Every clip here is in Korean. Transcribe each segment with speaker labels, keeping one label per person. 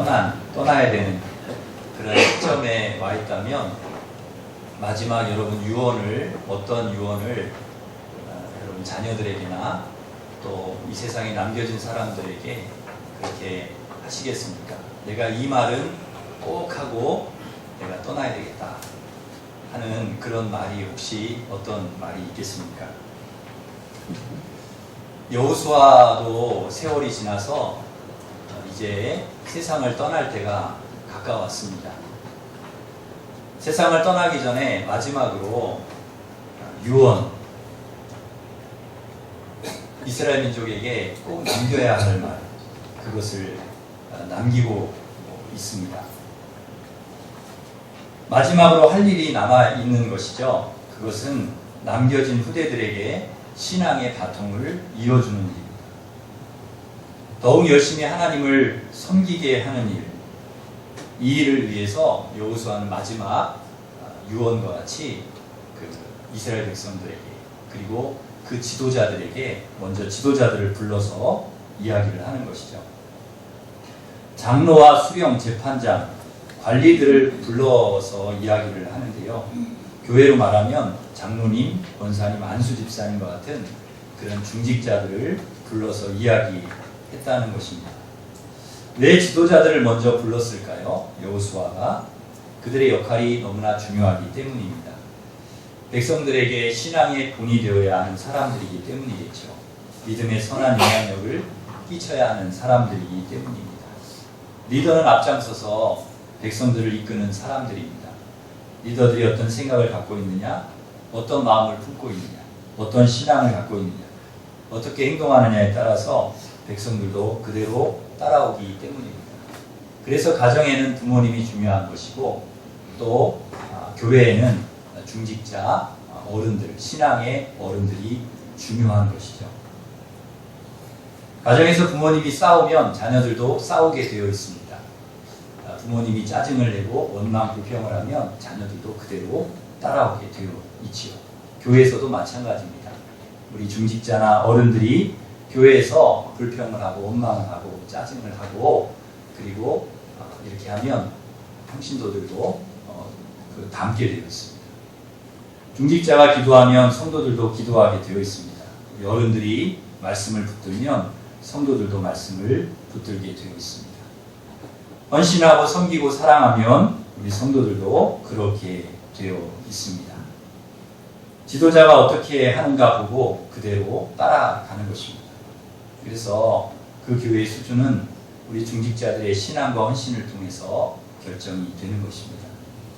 Speaker 1: 떠나야 되는 그런 시점에 와 있다면 마지막 여러분 어떤 유언을 여러분 자녀들에게나 또 이 세상에 남겨진 사람들에게 그렇게 하시겠습니까? 내가 이 말은 꼭 하고 내가 떠나야 되겠다 하는 그런 말이 혹시 어떤 말이 있겠습니까? 여호수아도 세월이 지나서 이제 세상을 떠날 때가 가까웠습니다. 세상을 떠나기 전에 마지막으로 유언, 이스라엘 민족에게 꼭 남겨야 할 말, 그것을 남기고 있습니다. 마지막으로 할 일이 남아있는 것이죠. 그것은 남겨진 후대들에게 신앙의 바통을 이어주는 일입니다. 더욱 열심히 하나님을 섬기게 하는 일, 이 일을 위해서 여호수아는 마지막 유언과 같이 이스라엘 백성들에게 그리고 그 지도자들에게 먼저 지도자들을 불러서 이야기를 하는 것이죠. 장로와 수령, 재판장, 관리들을 불러서 이야기를 하는데요. 교회로 말하면 장로님, 권사님, 안수 집사님과 같은 그런 중직자들을 불러서 이야기했다는 것입니다. 왜 지도자들을 먼저 불렀을까요? 여호수아가 그들의 역할이 너무나 중요하기 때문입니다. 백성들에게 신앙의 본이 되어야 하는 사람들이기 때문이겠죠. 믿음의 선한 영향력을 끼쳐야 하는 사람들이기 때문입니다. 리더는 앞장서서 백성들을 이끄는 사람들입니다. 리더들이 어떤 생각을 갖고 있느냐, 어떤 마음을 품고 있느냐, 어떤 신앙을 갖고 있느냐, 어떻게 행동하느냐에 따라서 백성들도 그대로 따라오기 때문입니다. 그래서 가정에는 부모님이 중요한 것이고 또 교회에는 중직자, 어른들, 신앙의 어른들이 중요한 것이죠. 가정에서 부모님이 싸우면 자녀들도 싸우게 되어 있습니다. 부모님이 짜증을 내고 원망, 불평을 하면 자녀들도 그대로 따라오게 되어 있지요. 교회에서도 마찬가지입니다. 우리 중직자나 어른들이 교회에서 불평을 하고 원망을 하고 짜증을 하고 그리고 이렇게 하면 평신도들도 담게 되어 있습니다. 중직자가 기도하면 성도들도 기도하게 되어 있습니다. 우리 어른들이 말씀을 붙들면 성도들도 말씀을 붙들게 되어 있습니다. 헌신하고 섬기고 사랑하면 우리 성도들도 그렇게 되어 있습니다. 지도자가 어떻게 하는가 보고 그대로 따라가는 것입니다. 그래서 그 교회의 수준은 우리 중직자들의 신앙과 헌신을 통해서 결정이 되는 것입니다.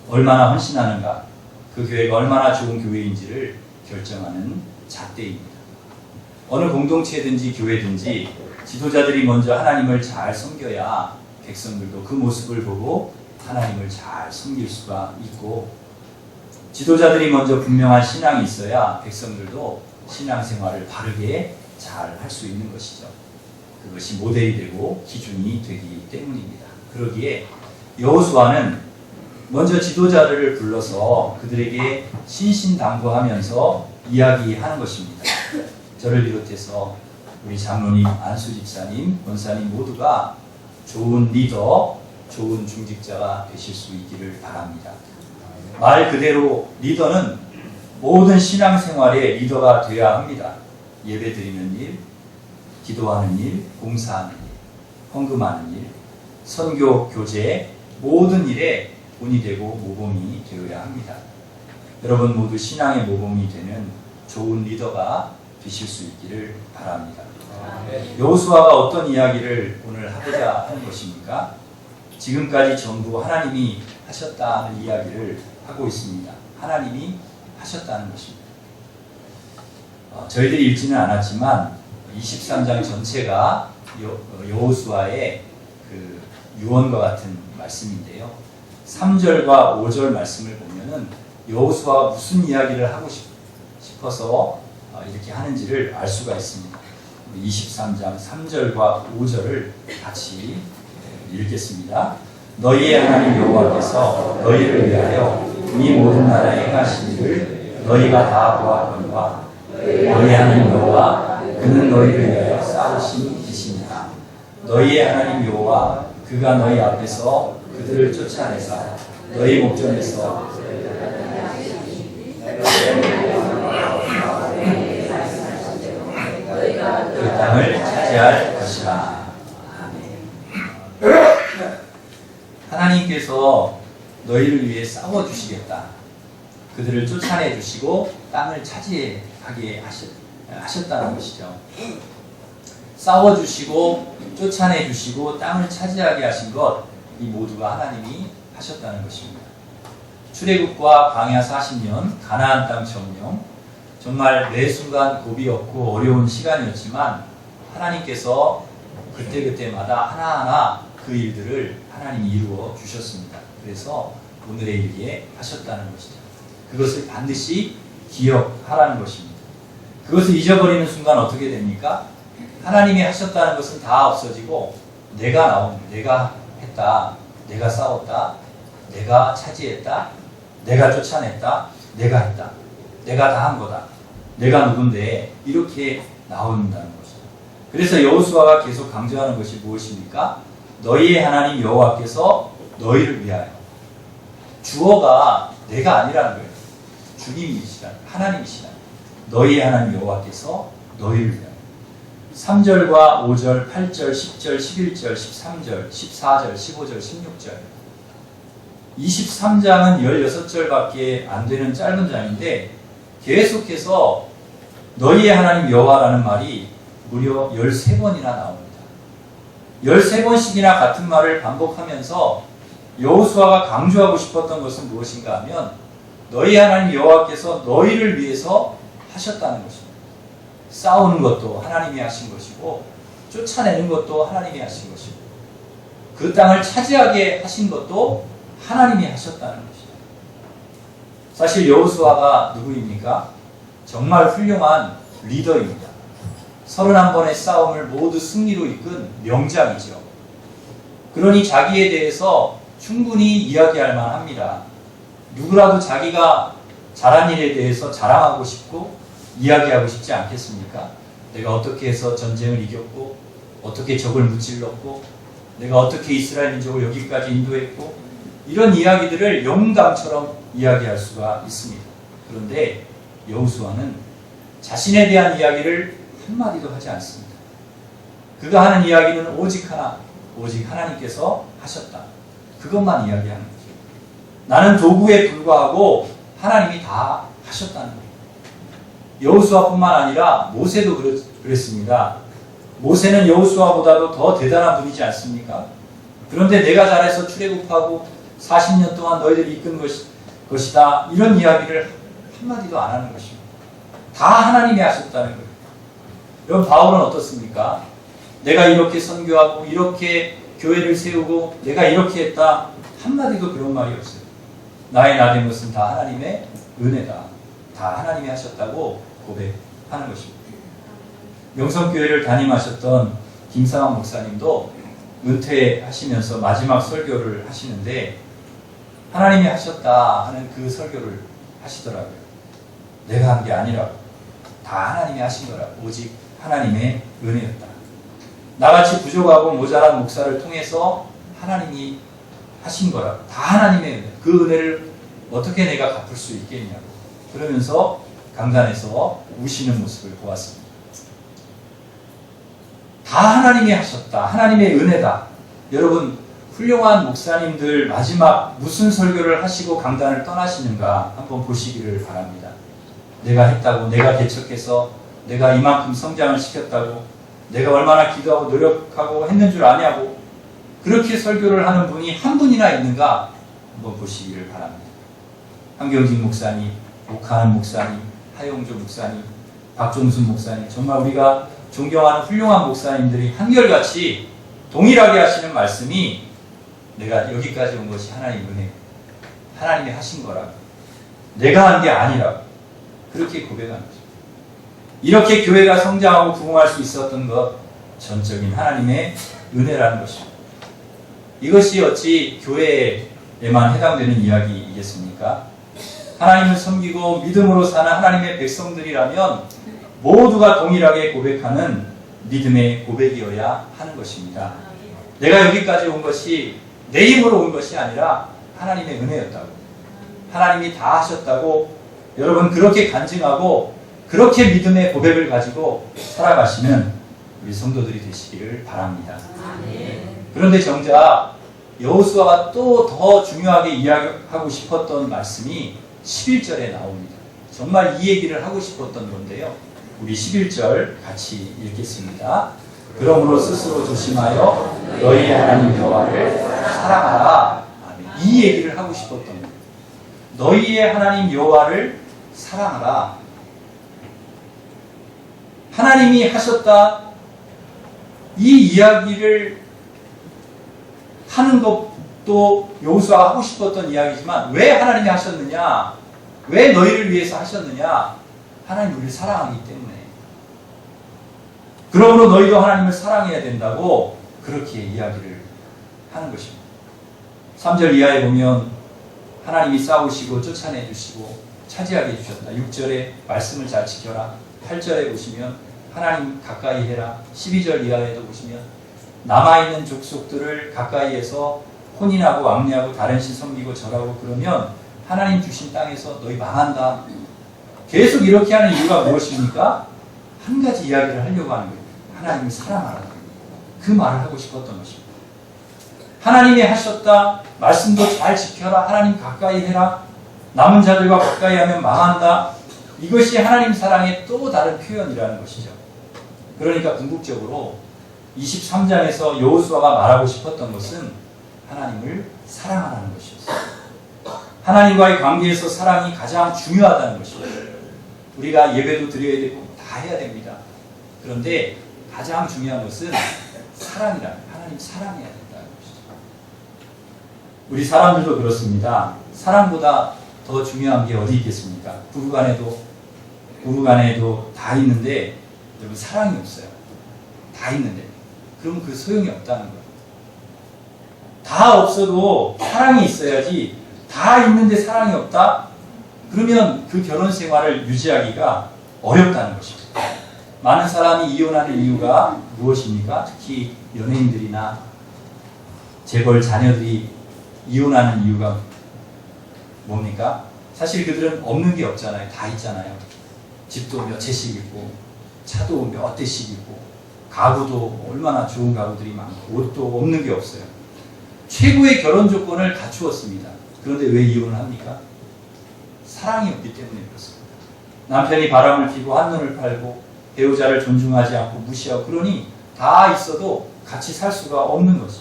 Speaker 1: 얼마나 헌신하는가, 그 교회가 얼마나 좋은 교회인지를 결정하는 잣대입니다. 어느 공동체든지 교회든지 지도자들이 먼저 하나님을 잘 섬겨야 백성들도 그 모습을 보고 하나님을 잘 섬길 수가 있고 지도자들이 먼저 분명한 신앙이 있어야 백성들도 신앙생활을 바르게 잘 할 수 있는 것이죠. 그것이 모델이 되고 기준이 되기 때문입니다. 그러기에 여호수아는 먼저 지도자들을 불러서 그들에게 신신당부하면서 이야기하는 것입니다. 저를 비롯해서 우리 장로님, 안수 집사님, 권사님 모두가 좋은 리더, 좋은 중직자가 되실 수 있기를 바랍니다. 말 그대로 리더는 모든 신앙생활의 리더가 되어야 합니다. 예배 드리는 일, 기도하는 일, 봉사하는 일, 헌금하는 일, 선교, 교제, 모든 일에 본이 되고 모범이 되어야 합니다. 여러분 모두 신앙의 모범이 되는 좋은 리더가 되실 수 있기를 바랍니다. 여호수아가 어떤 이야기를 오늘 하고자 하는 것입니까? 지금까지 전부 하나님이 하셨다는 이야기를 하고 있습니다. 하나님이 하셨다는 것입니다. 저희들이 읽지는 않았지만 23장 전체가 여호수아의 그 유언과 같은 말씀인데요. 3절과 5절 말씀을 보면은 여호수아가 무슨 이야기를 하고 싶어서 이렇게 하는지를 알 수가 있습니다. 23장 3절과 5절을 같이 읽겠습니다. 너희의 하나님 여호와께서 너희를 위하여 이 모든 나라에 행하신 일을 너희가 다 보았거니와 너희 하나님 여호와 그는 너희를 위하여 싸우신 이시니라. 너희의 하나님 여호와 그가 너희 앞에서 그들을 쫓아내사 너희 목전에서 그 땅을 차지할 것이라. 하나님께서 너희를 위해 싸워주시겠다. 그들을 쫓아내 주시고 땅을 차지하게 하셨다는 것이죠. 싸워주시고 쫓아내 주시고 땅을 차지하게 하신 것, 이 모두가 하나님이 하셨다는 것입니다. 출애굽과 광야 40년 가나안 땅 점령, 정말 매 순간 고비였고 어려운 시간이었지만 하나님께서 그때그때마다 하나하나 그 일들을 하나님이 이루어 주셨습니다. 그래서 오늘의 일에 하셨다는 것이죠. 그것을 반드시 기억하라는 것입니다. 그것을 잊어버리는 순간 어떻게 됩니까? 하나님이 하셨다는 것은 다 없어지고 내가 했다, 내가 싸웠다, 내가 차지했다, 내가 쫓아냈다, 내가 했다, 내가 다 한 거다, 내가 누군데, 이렇게 나온다는 것이죠. 그래서 여호수아가 계속 강조하는 것이 무엇입니까? 너희의 하나님 여호와께서 너희를 위하여. 주어가 내가 아니라는 거예요. 주님이시라, 하나님이시라. 너희의 하나님 여호와께서 너희를 위하여. 3절과 5절, 8절, 10절, 11절, 13절, 14절, 15절, 16절. 23장은 16절밖에 안 되는 짧은 장인데 계속해서 너희의 하나님 여호와라는 말이 무려 13번이나 나옵니다. 13번씩이나 같은 말을 반복하면서 여호수아가 강조하고 싶었던 것은 무엇인가 하면 너희 하나님 여호와께서 너희를 위해서 하셨다는 것입니다. 싸우는 것도 하나님이 하신 것이고 쫓아내는 것도 하나님이 하신 것이고 그 땅을 차지하게 하신 것도 하나님이 하셨다는 것이죠. 사실 여호수아가 누구입니까? 정말 훌륭한 리더입니다. 31번의 싸움을 모두 승리로 이끈 명장이죠. 그러니 자기에 대해서 충분히 이야기할 만합니다. 누구라도 자기가 잘한 일에 대해서 자랑하고 싶고 이야기하고 싶지 않겠습니까? 내가 어떻게 해서 전쟁을 이겼고 어떻게 적을 무찔렀고 내가 어떻게 이스라엘 민족을 여기까지 인도했고 이런 이야기들을 영감처럼 이야기할 수가 있습니다. 그런데 여호수아는 자신에 대한 이야기를 한마디도 하지 않습니다. 그가 하는 이야기는 오직 하나, 오직 하나님께서 하셨다. 그것만 이야기하는 거죠. 나는 도구에 불과하고 하나님이 다 하셨다는 거예요. 여호수아뿐만 아니라 모세도 그랬습니다. 모세는 여호수아보다도 더 대단한 분이지 않습니까? 그런데 내가 잘해서 출애굽하고 40년 동안 너희들이 이끈 것이다. 이런 이야기를 한마디도 안 하는 것입니다. 다 하나님이 하셨다는 거예요. 여러분 바울은 어떻습니까? 내가 이렇게 선교하고 이렇게 교회를 세우고 내가 이렇게 했다. 한마디도 그런 말이 없어요. 나의 나된 것은 다 하나님의 은혜다. 다 하나님이 하셨다고 고백하는 것입니다. 명성교회를 담임하셨던 김상환 목사님도 은퇴하시면서 마지막 설교를 하시는데 하나님이 하셨다 하는 그 설교를 하시더라고요. 내가 한 게 아니라고. 다 하나님이 하신 거라고. 오직 하나님의 은혜였다. 나같이 부족하고 모자란 목사를 통해서 하나님이 하신 거라고. 다 하나님의 은혜. 그 은혜를 어떻게 내가 갚을 수 있겠냐고. 그러면서 강단에서 우시는 모습을 보았습니다. 다 하나님이 하셨다. 하나님의 은혜다. 여러분 훌륭한 목사님들 마지막 무슨 설교를 하시고 강단을 떠나시는가 한번 보시기를 바랍니다. 내가 했다고, 내가 개척해서 내가 이만큼 성장을 시켰다고, 내가 얼마나 기도하고 노력하고 했는 줄 아냐고 그렇게 설교를 하는 분이 한 분이나 있는가 한번 보시기를 바랍니다. 한경직 목사님, 오카는 목사님, 하용조 목사님, 박종순 목사님, 정말 우리가 존경하는 훌륭한 목사님들이 한결같이 동일하게 하시는 말씀이 내가 여기까지 온 것이 하나님의 은혜, 하나님이 하신 거라고, 내가 한 게 아니라고 그렇게 고백하는 거죠. 이렇게 교회가 성장하고 부흥할 수 있었던 것 전적인 하나님의 은혜라는 것입니다. 이것이 어찌 교회에만 해당되는 이야기이겠습니까? 하나님을 섬기고 믿음으로 사는 하나님의 백성들이라면 모두가 동일하게 고백하는 믿음의 고백이어야 하는 것입니다. 내가 여기까지 온 것이 내 힘으로 온 것이 아니라 하나님의 은혜였다고. 하나님이 다 하셨다고 여러분 그렇게 간증하고 그렇게 믿음의 고백을 가지고 살아가시는 우리 성도들이 되시기를 바랍니다. 그런데 정작 여호수아가 또 더 중요하게 이야기하고 싶었던 말씀이 11절에 나옵니다. 정말 이 얘기를 하고 싶었던 건데요. 우리 11절 같이 읽겠습니다. 그러므로 스스로 조심하여 너희 하나님 여호와를 사랑하라. 이 얘기를 하고 싶었던 거예요. 너희의 하나님 여호와를 사랑하라. 하나님이 하셨다. 이 이야기를 하는 것도 여호수아가 하고 싶었던 이야기지만 왜 하나님이 하셨느냐? 왜 너희를 위해서 하셨느냐? 하나님 우리를 사랑하기 때문에. 그러므로 너희도 하나님을 사랑해야 된다고 그렇게 이야기를 하는 것입니다. 3절 이하에 보면 하나님이 싸우시고 쫓아내 주시고 차지하게 해주셨다. 6절에 말씀을 잘 지켜라. 8절에 보시면 하나님 가까이 해라. 12절 이하에도 보시면 남아있는 족속들을 가까이에서 혼인하고 왕래하고 다른 신 섬기고 절하고 그러면 하나님 주신 땅에서 너희 망한다. 계속 이렇게 하는 이유가 무엇입니까? 한 가지 이야기를 하려고 하는 거예요. 하나님을 사랑하라. 그 말을 하고 싶었던 것입니다. 하나님이 하셨다. 말씀도 잘 지켜라. 하나님 가까이 해라. 남은 자들과 가까이 하면 망한다. 이것이 하나님 사랑의 또 다른 표현이라는 것이죠. 그러니까 궁극적으로 23장에서 여호수아가 말하고 싶었던 것은 하나님을 사랑하라는 것이었어요. 하나님과의 관계에서 사랑이 가장 중요하다는 것이에요. 우리가 예배도 드려야 되고 다 해야 됩니다. 그런데 가장 중요한 것은 사랑이라. 하나님 사랑해야 된다는 것이죠. 우리 사람들도 그렇습니다. 사랑보다 더 중요한 게 어디 있겠습니까? 부부간에도 다 있는데 여러분 사랑이 없어요. 다 있는데 그러면 그 소용이 없다는 거예요. 다 없어도 사랑이 있어야지. 다 있는데 사랑이 없다? 그러면 그 결혼 생활을 유지하기가 어렵다는 것입니다. 많은 사람이 이혼하는 이유가 무엇입니까? 특히 연예인들이나 재벌 자녀들이 이혼하는 이유가 뭡니까? 사실 그들은 없는 게 없잖아요. 다 있잖아요. 집도 몇 채씩 있고 차도 몇 대씩 있고 가구도 얼마나 좋은 가구들이 많고 옷도 없는 게 없어요. 최고의 결혼 조건을 갖추었습니다. 그런데 왜 이혼을 합니까? 사랑이 없기 때문에 그렇습니다. 남편이 바람을 피고 한눈을 팔고 배우자를 존중하지 않고 무시하고 그러니 다 있어도 같이 살 수가 없는 거죠.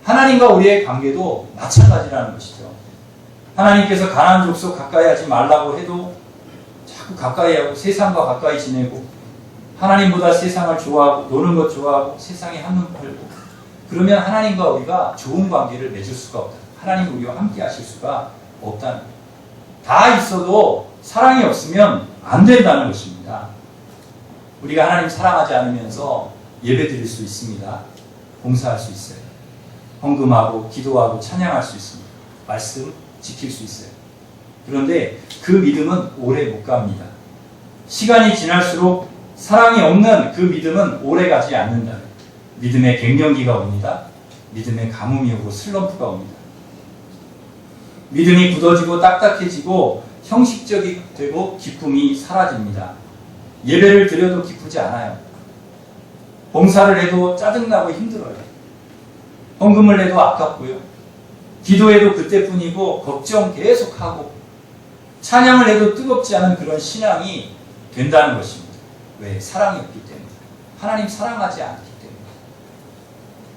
Speaker 1: 하나님과 우리의 관계도 마찬가지라는 것이죠. 하나님께서 가나안 족속 가까이 하지 말라고 해도 자꾸 가까이 하고 세상과 가까이 지내고 하나님보다 세상을 좋아하고 노는 것 좋아하고 세상에 한눈 팔고 그러면 하나님과 우리가 좋은 관계를 맺을 수가 없다. 하나님 우리와 함께 하실 수가 없다는 거예요. 다 있어도 사랑이 없으면 안 된다는 것입니다. 우리가 하나님 사랑하지 않으면서 예배 드릴 수 있습니다. 봉사할 수 있어요. 헌금하고 기도하고 찬양할 수 있습니다. 말씀 지킬 수 있어요. 그런데 그 믿음은 오래 못 갑니다. 시간이 지날수록 사랑이 없는 그 믿음은 오래 가지 않는다. 믿음의 갱년기가 옵니다. 믿음의 가뭄이 오고 슬럼프가 옵니다. 믿음이 굳어지고 딱딱해지고 형식적이 되고 기쁨이 사라집니다. 예배를 드려도 기쁘지 않아요. 봉사를 해도 짜증나고 힘들어요. 헌금을 해도 아깝고요. 기도해도 그때뿐이고 걱정 계속하고 찬양을 해도 뜨겁지 않은 그런 신앙이 된다는 것입니다. 왜? 사랑이 없기 때문에. 하나님 사랑하지 않기 때문에.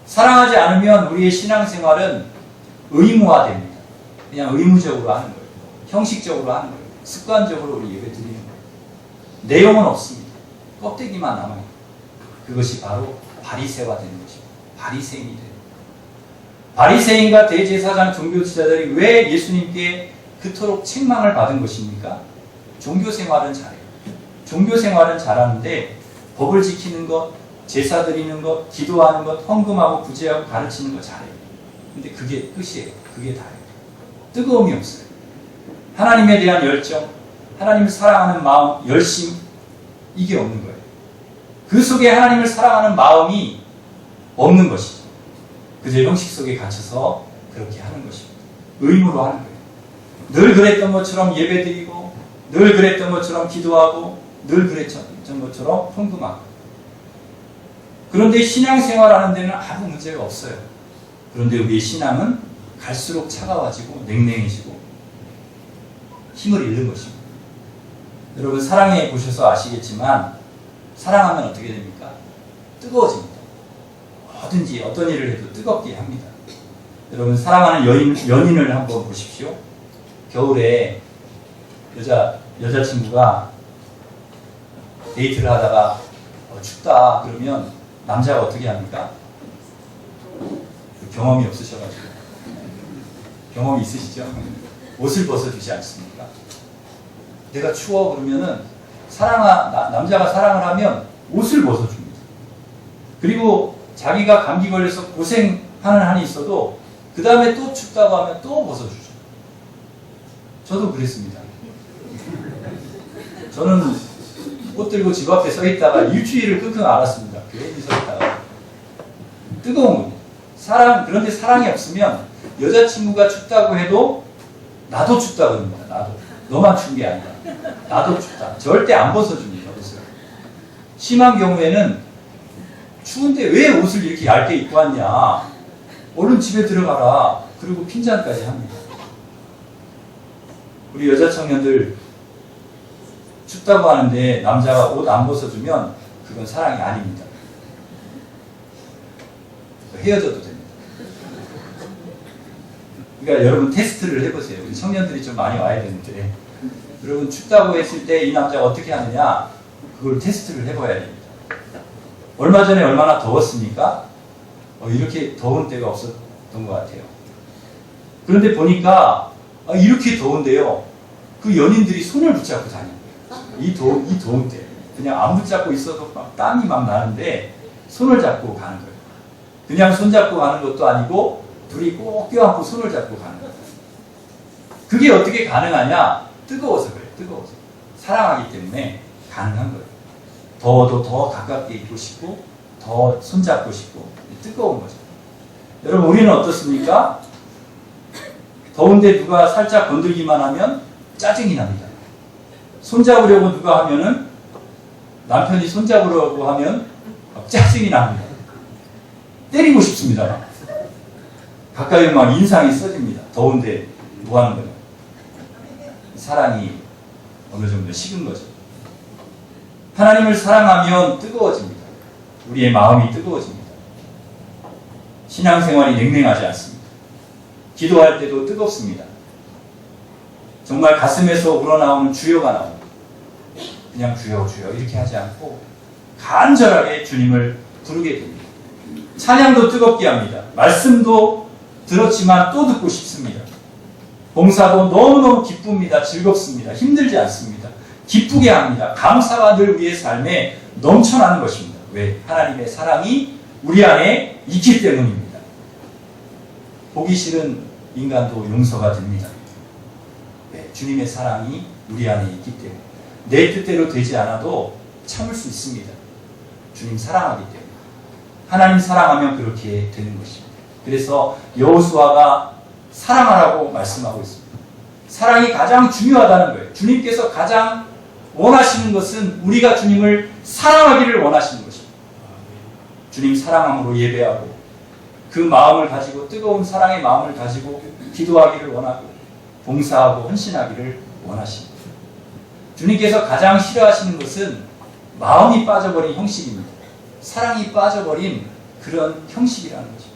Speaker 1: 사랑하지 않으면 우리의 신앙생활은 의무화됩니다. 그냥 의무적으로 하는 거예요. 형식적으로 하는 거예요. 습관적으로 우리 예배 드리는 거예요. 내용은 없습니다. 껍데기만 남아요. 그것이 바로 바리새화 되는 것입니다. 바리새인이 되는 거예요. 바리새인과 대제사장 종교지자들이 왜 예수님께 그토록 책망을 받은 것입니까? 종교생활은 잘해요. 종교생활은 잘하는데 법을 지키는 것, 제사 드리는 것, 기도하는 것, 헌금하고 구제하고 가르치는 거 잘해요. 근데 그게 끝이에요. 그게 다예요. 뜨거움이 없어요. 하나님에 대한 열정, 하나님을 사랑하는 마음, 열심, 이게 없는 거예요. 그 속에 하나님을 사랑하는 마음이 없는 것이죠. 그저 형식 속에 갇혀서 그렇게 하는 것입니다. 의무로 하는 거예요. 늘 그랬던 것처럼 예배드리고 늘 그랬던 것처럼 기도하고 늘 그랬던 것처럼 헌금하고. 그런데 신앙생활하는 데는 아무 문제가 없어요. 그런데 우리의 신앙은 갈수록 차가워지고 냉랭해지고 힘을 잃는 것입니다. 여러분 사랑해 보셔서 아시겠지만 사랑하면 어떻게 됩니까? 뜨거워집니다. 뭐든지 어떤 일을 해도 뜨겁게 합니다. 여러분 사랑하는 연인을 한번 보십시오. 겨울에 여자친구가 데이트를 하다가 춥다 그러면 남자가 어떻게 합니까? 경험이 없으셔가지고. 경험이 있으시죠? 옷을 벗어주지 않습니까? 내가 추워 그러면은 남자가 사랑을 하면 옷을 벗어줍니다. 그리고 자기가 감기 걸려서 고생하는 한이 있어도 그 다음에 또 춥다고 하면 또 벗어주죠. 저도 그랬습니다. 저는 옷 들고 집 앞에 서 있다가 일주일을 끙끙 앓았습니다. 괜히 서 있다가. 뜨거운 겁니다. 그런데 사랑이 없으면 여자친구가 춥다고 해도 나도 춥다고 합니다. 나도. 너만 추운 게 아니라. 나도 춥다. 절대 안 벗어줍니다. 옷을. 심한 경우에는 추운데 왜 옷을 이렇게 얇게 입고 왔냐. 얼른 집에 들어가라. 그리고 핀잔까지 합니다. 우리 여자 청년들 춥다고 하는데 남자가 옷 안 벗어주면 그건 사랑이 아닙니다. 헤어져도 됩니다. 그러니까 여러분 테스트를 해보세요. 우리 청년들이 좀 많이 와야 되는데 여러분 춥다고 했을 때 이 남자가 어떻게 하느냐 그걸 테스트를 해봐야 됩니다. 얼마 전에 얼마나 더웠습니까? 이렇게 더운 때가 없었던 것 같아요. 그런데 보니까 이렇게 더운데요. 그 연인들이 손을 붙잡고 다니는 거예요. 이 더운 때. 그냥 안 붙잡고 있어도 막 땀이 막 나는데 손을 잡고 가는 거예요. 그냥 손 잡고 가는 것도 아니고 둘이 꼭 껴안고 손을 잡고 가는 거예요. 그게 어떻게 가능하냐? 뜨거워서 그래요. 뜨거워서. 사랑하기 때문에 가능한 거예요. 더워도 더 가깝게 있고 싶고 더 손잡고 싶고 뜨거운 거죠. 여러분 우리는 어떻습니까? 더운데 누가 살짝 건들기만 하면 짜증이 납니다. 손잡으려고 누가 하면은 남편이 손잡으려고 하면 짜증이 납니다. 때리고 싶습니다. 가까이 오면 인상이 써집니다. 더운데 뭐 하는 거예요? 사랑이 어느 정도 식은 거죠. 하나님을 사랑하면 뜨거워집니다. 우리의 마음이 뜨거워집니다. 신앙생활이 냉랭하지 않습니다. 기도할 때도 뜨겁습니다. 정말 가슴에서 우러나오는 주여가 나옵니다. 그냥 주여 주여 이렇게 하지 않고 간절하게 주님을 부르게 됩니다. 찬양도 뜨겁게 합니다. 말씀도 들었지만 또 듣고 싶습니다. 봉사도 너무너무 기쁩니다. 즐겁습니다. 힘들지 않습니다. 기쁘게 합니다. 감사가 늘 우리의 삶에 넘쳐나는 것입니다. 왜? 하나님의 사랑이 우리 안에 있기 때문입니다. 보기 싫은 인간도 용서가 됩니다. 네, 주님의 사랑이 우리 안에 있기 때문에 내 뜻대로 되지 않아도 참을 수 있습니다. 주님 사랑하기 때문에. 하나님 사랑하면 그렇게 되는 것입니다. 그래서 여호수아가 사랑하라고 말씀하고 있습니다. 사랑이 가장 중요하다는 거예요. 주님께서 가장 원하시는 것은 우리가 주님을 사랑하기를 원하시는 것입니다. 주님 사랑함으로 예배하고 그 마음을 가지고 뜨거운 사랑의 마음을 가지고 기도하기를 원하고 봉사하고 헌신하기를 원하십니다. 주님께서 가장 싫어하시는 것은 마음이 빠져버린 형식입니다. 사랑이 빠져버린 그런 형식이라는 것입니다.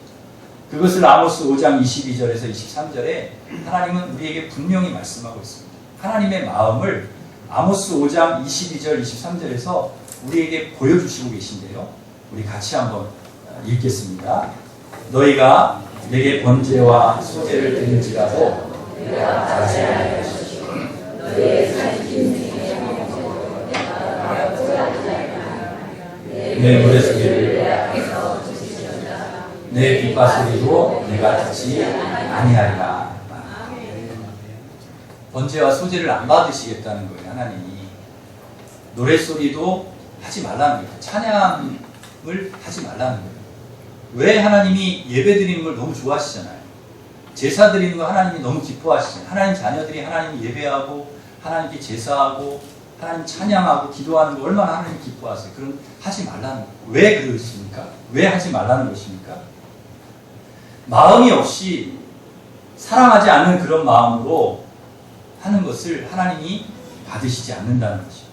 Speaker 1: 그것을 아모스 5장 22절에서 23절에 하나님은 우리에게 분명히 말씀하고 있습니다. 하나님의 마음을 아모스 5장 22절 23절에서 우리에게 보여주시고 계신데요. 우리 같이 한번 읽겠습니다. 너희가 내게 번제와 소제를 드릴지라도 내가 자제하여 주시고 너희의 살긴 내 노래소리를 내 앞에서 주시리로다. 내 빗바소리도 내가 듣지 아니하리라. 번제와 소제를 안 받으시겠다는 거예요. 하나님이. 노래소리도 하지 말라는 거예요. 찬양을 하지 말라는 거예요. 왜 하나님이 예배 드리는 걸 너무 좋아하시잖아요. 제사 드리는 거 하나님이 너무 기뻐하시잖아요. 하나님 자녀들이 하나님 예배하고 하나님께 제사하고 하나님 찬양하고 기도하는 거 얼마나 하나님 기뻐하세요. 그럼 하지 말라는 거. 왜 그러십니까? 왜 하지 말라는 것입니까? 마음이 없이 사랑하지 않는 그런 마음으로 하는 것을 하나님이 받으시지 않는다는 것입니다.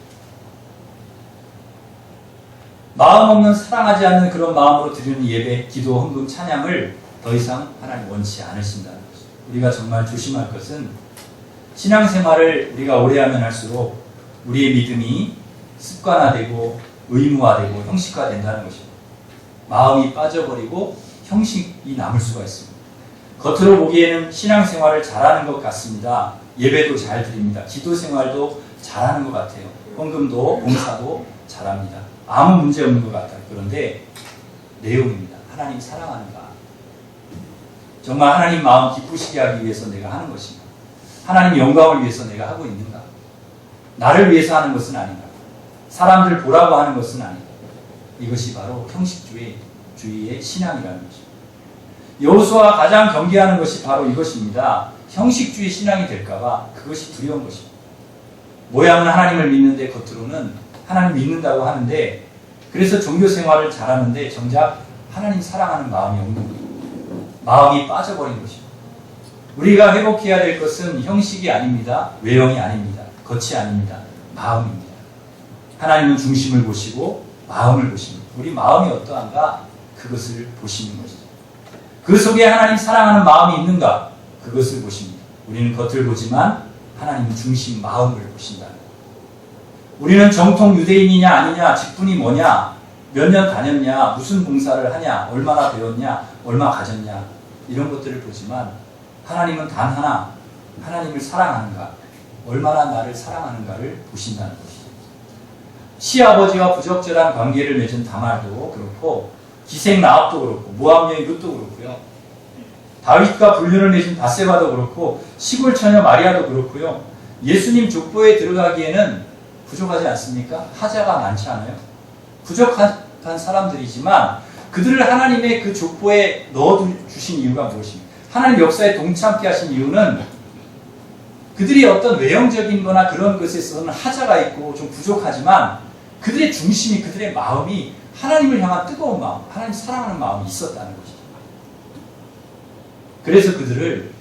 Speaker 1: 마음 없는 사랑하지 않는 그런 마음으로 드리는 예배, 기도, 헌금, 찬양을 더 이상 하나님 원치 않으신다는 것입니다. 우리가 정말 조심할 것은 신앙생활을 우리가 오래 하면 할수록 우리의 믿음이 습관화되고 의무화되고 형식화된다는 것입니다. 마음이 빠져버리고 형식이 남을 수가 있습니다. 겉으로 보기에는 신앙생활을 잘하는 것 같습니다. 예배도 잘 드립니다. 기도생활도 잘하는 것 같아요. 헌금도 봉사도 잘합니다. 아무 문제 없는 것 같아요. 그런데 내용입니다. 하나님 사랑하는가? 정말 하나님 마음 기쁘시게 하기 위해서 내가 하는 것인가? 하나님 영광을 위해서 내가 하고 있는가? 나를 위해서 하는 것은 아닌가? 사람들 보라고 하는 것은 아닌가? 이것이 바로 형식주의의 신앙이라는 것입니다. 여호수아가 가장 경계하는 것이 바로 이것입니다. 형식주의 신앙이 될까봐 그것이 두려운 것입니다. 모양은 하나님을 믿는데 겉으로는 하나님 믿는다고 하는데 그래서 종교생활을 잘하는데 정작 하나님 사랑하는 마음이 없는 거예요. 마음이 빠져버린 것입니다. 우리가 회복해야 될 것은 형식이 아닙니다. 외형이 아닙니다. 겉이 아닙니다. 마음입니다. 하나님은 중심을 보시고 마음을 보십니다. 우리 마음이 어떠한가 그것을 보시는 것이죠. 그 속에 하나님 사랑하는 마음이 있는가 그것을 보십니다. 우리는 겉을 보지만 하나님은 중심 마음을 보신다는 거예요. 우리는 정통 유대인이냐 아니냐 직분이 뭐냐 몇 년 다녔냐 무슨 봉사를 하냐 얼마나 배웠냐 얼마 가졌냐 이런 것들을 보지만 하나님은 단 하나 하나님을 사랑하는가 얼마나 나를 사랑하는가를 보신다는 것이죠. 시아버지와 부적절한 관계를 맺은 다말도 그렇고 기생 라합도 그렇고 모압 여인 룻도 그렇고요. 다윗과 불륜을 맺은 바세바도 그렇고 시골 처녀 마리아도 그렇고요. 예수님 족보에 들어가기에는 부족하지 않습니까? 하자가 많지 않아요? 부족한 사람들이지만 그들을 하나님의 그 족보에 넣어주신 이유가 무엇입니까? 하나님 역사에 동참케 하신 이유는 그들이 어떤 외형적인 거나 그런 것에 있어서는 하자가 있고 좀 부족하지만 그들의 중심이 그들의 마음이 하나님을 향한 뜨거운 마음, 하나님 사랑하는 마음이 있었다는 것이죠. 그래서 그들을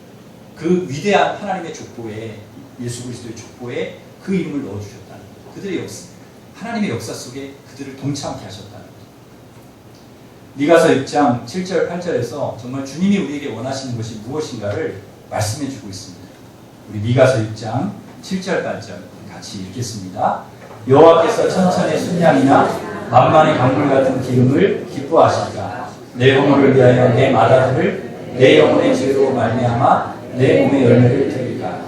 Speaker 1: 그 위대한 하나님의 족보에 예수 그리스도의 족보에 그 이름을 넣어주셨다는 거예요. 그들의 역사, 하나님의 역사 속에 그들을 동참케 하셨다는 거예요. 미가서 6장 7절 8절에서 정말 주님이 우리에게 원하시는 것이 무엇인가를 말씀해 주고 있습니다. 우리 미가서 6장 7절 8절 같이 읽겠습니다. 여호와께서 천천의 순양이나 만만의 강물 같은 기름을 기뻐하실까? 내 허물을 위하여 내 맏아들을 내 영혼의 죄로 말미암아 내 몸의 열매를 드릴까?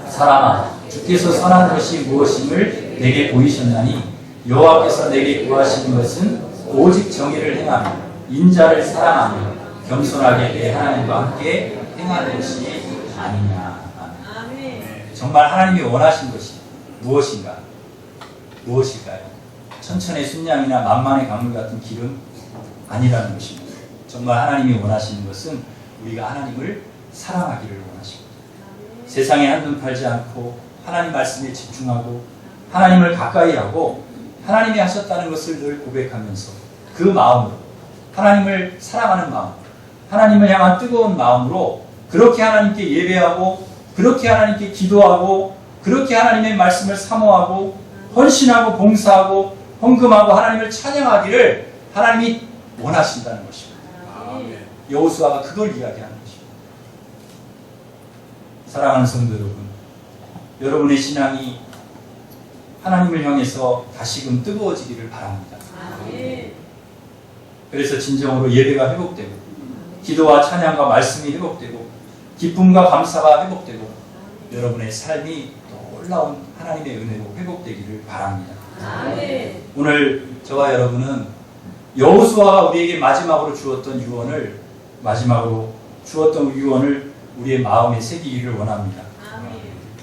Speaker 1: 사람아, 주께서 선한 것이 무엇임을 내게 보이셨나니 여호와께서 내게 구하시는 것은 오직 정의를 행하며 인자를 사랑하며 겸손하게 내 하나님과 함께 행하는 것이 아니냐. 아멘. 정말 하나님이 원하신 것이 무엇인가? 무엇일까요? 천천의 순양이나 만만의 강물 같은 기름 아니라는 것입니다. 정말 하나님이 원하시는 것은 우리가 하나님을 사랑하기를 원하십니다. 세상에 한눈 팔지 않고 하나님 말씀에 집중하고 하나님을 가까이 하고 하나님이 하셨다는 것을 늘 고백하면서 그 마음으로 하나님을 사랑하는 마음, 하나님을 향한 뜨거운 마음으로 그렇게 하나님께 예배하고 그렇게 하나님께 기도하고 그렇게 하나님의 말씀을 사모하고 헌신하고 봉사하고 헌금하고 하나님을 찬양하기를 하나님이 원하신다는 것입니다. 여호수아가 그걸 이야기하는 것입니다. 사랑하는 성도 여러분, 여러분의 신앙이 하나님을 향해서 다시금 뜨거워지기를 바랍니다. 그래서 진정으로 예배가 회복되고 기도와 찬양과 말씀이 회복되고 기쁨과 감사가 회복되고 여러분의 삶이 놀라운 하나님의 은혜로 회복되기를 바랍니다. 오늘 저와 여러분은 여호수아가 우리에게 마지막으로 주었던 유언을 우리의 마음에 새기기를 원합니다.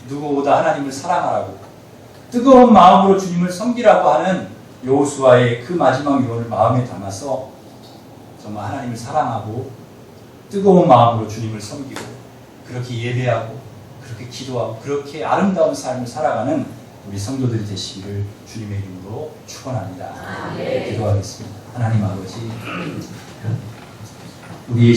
Speaker 1: 누구보다 하나님을 사랑하라고 뜨거운 마음으로 주님을 섬기라고 하는 여호수아의 그 마지막 유언을 마음에 담아서 정말 하나님을 사랑하고 뜨거운 마음으로 주님을 섬기고 그렇게 예배하고 그렇게 기도하고 그렇게 아름다운 삶을 살아가는 우리 성도들이 되시기를 주님의 이름으로 축원합니다. 기도하겠습니다. 하나님 아버지, 우리